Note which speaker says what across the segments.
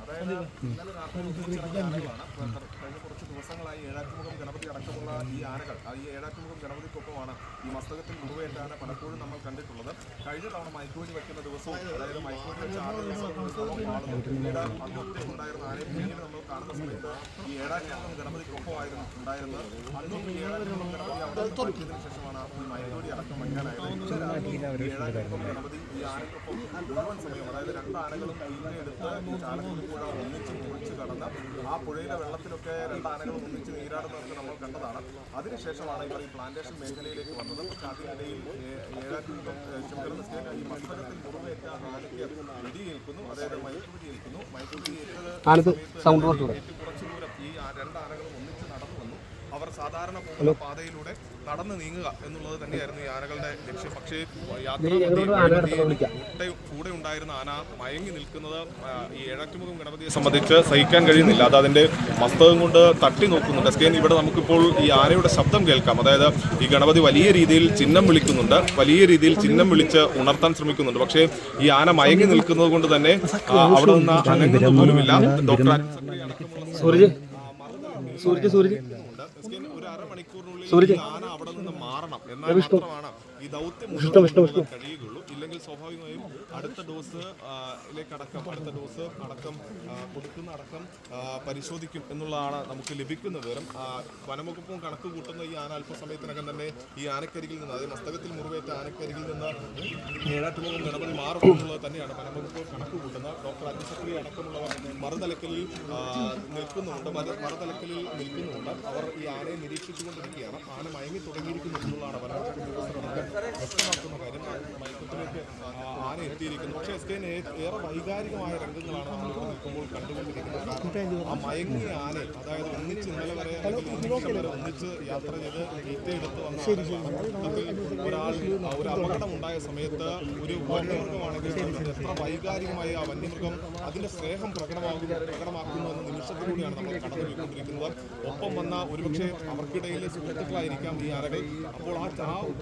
Speaker 1: അതായത് ഇന്നലെ രാത്രി കഴിഞ്ഞ കുറച്ച് ദിവസങ്ങളായി ഏഴാറ്റുമുഖം ഗണപതി അടക്കമുള്ള ഈ ആനകൾ ഈ ഏഴാറ്റുമുഖം ഗണപതിക്കൊപ്പമാണ് ഈ മസ്തകത്തിൽ മുറിവേറ്റ ആന പലപ്പോഴും നമ്മൾ കണ്ടിട്ടുള്ളത്. കഴിഞ്ഞ തവണ മയക്കുവെടി വയ്ക്കുന്ന ദിവസവും അതായത് മയക്കുവെടി വെച്ച 6 ദിവസം പിന്നീട് അന്നൊക്കെ ഉണ്ടായിരുന്ന ആനയെ പിന്നീട് നമ്മൾ കാണുന്ന സമയത്ത് ഈ ഏഴാറ്റുമുഖം ഗണപതിക്കൊപ്പമായിരുന്നു ഉണ്ടായിരുന്നത്. അന്നും ഈ ഏഴാറ്റുമുഖം ഗണപതി അവിടെ മാറ്റിയതിനു ശേഷമാണ് ഈ മയക്കുവെടി അടക്കം വയ്ക്കാനായത്. ഏഴാറ്റുമുഖം ഗണപതി ഈ ആനയ്ക്കൊപ്പം മുഴുവൻ സമയം അതായത് 2 ആനകളും എടുത്ത് ഈ ചാലക്കുടി പുഴ ഒന്നിച്ച് മുറിച്ച് കടന്ന് ആ പുഴയിലെ വെള്ളത്തിലൊക്കെ 2 ആനകളും ഒന്നിച്ച് നീരാടുന്നതൊക്കെ നമ്മൾ കണ്ടതാണ്. അതിനുശേഷമാണ് ഇവർ ഈ പ്ലാന്റേഷൻ മേഖലയിലേക്ക് വന്നത്. പക്ഷെ അതിനിടയിൽ ഈ മസ്തകത്തിൽ മുറിവേറ്റ ആനയ്ക്ക് വെടിയേൽക്കുന്നു, അതായത് മയക്കുവെടിയേൽക്കുന്നു. മയക്കുവെടിയേറ്റത് കുറച്ചു ദൂരം ഈ 2 ആനകളും ഒന്നിച്ച് നടന്നു വന്നു. അവർ സാധാരണ പോകുന്ന പാതയിലൂടെ നടന്നു നീങ്ങുക എന്നുള്ളത് തന്നെയായിരുന്നു ഈ ആനകളുടെ ലക്ഷ്യം. പക്ഷേ കൂടെ ഉണ്ടായിരുന്ന ആന മയങ്ങി നിൽക്കുന്നത് ഈ ഏഴാറ്റുമുഖം ഗണപതിയെ സംബന്ധിച്ച് സഹിക്കാൻ കഴിയുന്നില്ല. അത് അതിൻ്റെ മസ്തകം കൊണ്ട് തട്ടി നോക്കുന്നുണ്ട്. സ്കേൻ ഇവിടെ നമുക്കിപ്പോൾ ഈ ആനയുടെ ശബ്ദം കേൾക്കാം. അതായത് ഈ ഗണപതി വലിയ രീതിയിൽ ചിഹ്നം വിളിക്കുന്നുണ്ട്, വലിയ രീതിയിൽ ചിഹ്നം വിളിച്ച് ഉണർത്താൻ ശ്രമിക്കുന്നുണ്ട്. പക്ഷേ ഈ ആന മയങ്ങി നിൽക്കുന്നത് കൊണ്ട് തന്നെ അവിടെ നിന്ന് അനങ്ങുന്ന പോലുമില്ല. ഡോക്ടർ ഒരു അരമണിക്കൂറിനുള്ളിൽ ആന അവിടെ നിന്ന് മാറണം, എന്നാൽ മാത്രമാണ് ഈ ദൗത്യം കഴിയുകയുള്ളൂ. ഇല്ലെങ്കിൽ സ്വാഭാവികമായും അടുത്ത ഡോസ് അടക്കം കൊടുക്കുന്ന അടക്കം പരിശോധിക്കും എന്നുള്ളതാണ് നമുക്ക് ലഭിക്കുന്ന വിവരം. വനംവകുപ്പും കണക്ക് കൂട്ടുന്ന ഈ ആന അല്പസമയത്തിനകം തന്നെ ഈ ആനക്കരികിൽ നിന്ന്, അതായത് മസ്തകത്തിൽ മുറിവേറ്റ ആനക്കരികിൽ നിന്ന് ഏഴാറ്റുമുഖം ഗണപതി മാറും എന്നുള്ളത് തന്നെയാണ് വനംവകുപ്പ് കണക്ക് കൂട്ടുന്നത്. ഡോക്ടർ അജിസക്രി അടക്കമുള്ളവർ മറുതലക്കലിൽ നിൽക്കുന്നുണ്ട്. അവർ ഈ ആനയെ നിരീക്ഷിച്ചുകൊണ്ടിരിക്കുകയാണ്. ആന മയങ്ങി തുടങ്ങിയിരിക്കുന്നു എന്നുള്ളതാണ് വനംവകുപ്പ് ഉദ്യോഗസ്ഥർ വ്യക്തമാക്കുന്ന കാര്യം. മയക്കത്തിലേക്ക് ആന എത്തിയിരിക്കുന്നു. പക്ഷേ ഏറെ വൈകാരികമായ രംഗങ്ങളാണ് നമ്മളിവിടെ നിൽക്കുമ്പോൾ കണ്ടുകൊണ്ടിരിക്കുന്നത്. ആ മയങ്ങിയ ആനയെ, അതായത് ഒന്നിച്ച് ഇന്നലെ വരെ ഒന്നിച്ച് യാത്ര ചെയ്ത് ഈറ്റയെടുത്ത് വന്ന ഒരു അപകടം ഉണ്ടായ സമയത്ത് ഒരു വന്യമൃഗമാണെങ്കിൽ എത്ര വൈകാരികമായി ആ വന്യമൃഗം അതിന്റെ സ്നേഹം പ്രകടമാക്കുന്നു എന്ന നിമിഷത്തിലൂടെയാണ് നമ്മൾ കടന്നു പോയിക്കൊണ്ടിരിക്കുന്നത്. ഒപ്പം വന്ന ഒരുപക്ഷെ അവർക്കിടയിലെ സുഹൃത്തുക്കളായിരിക്കാം ഈ ആനകൾ. അപ്പോൾ ആ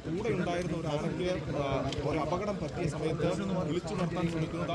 Speaker 1: കൂടെ ഉണ്ടായിരുന്ന ഒരു ആനയ്ക്ക് ഒരു അപകടം പറ്റിയ സമയത്ത് വിളിച്ചു നിർത്താൻ ശ്രമിക്കുന്നത്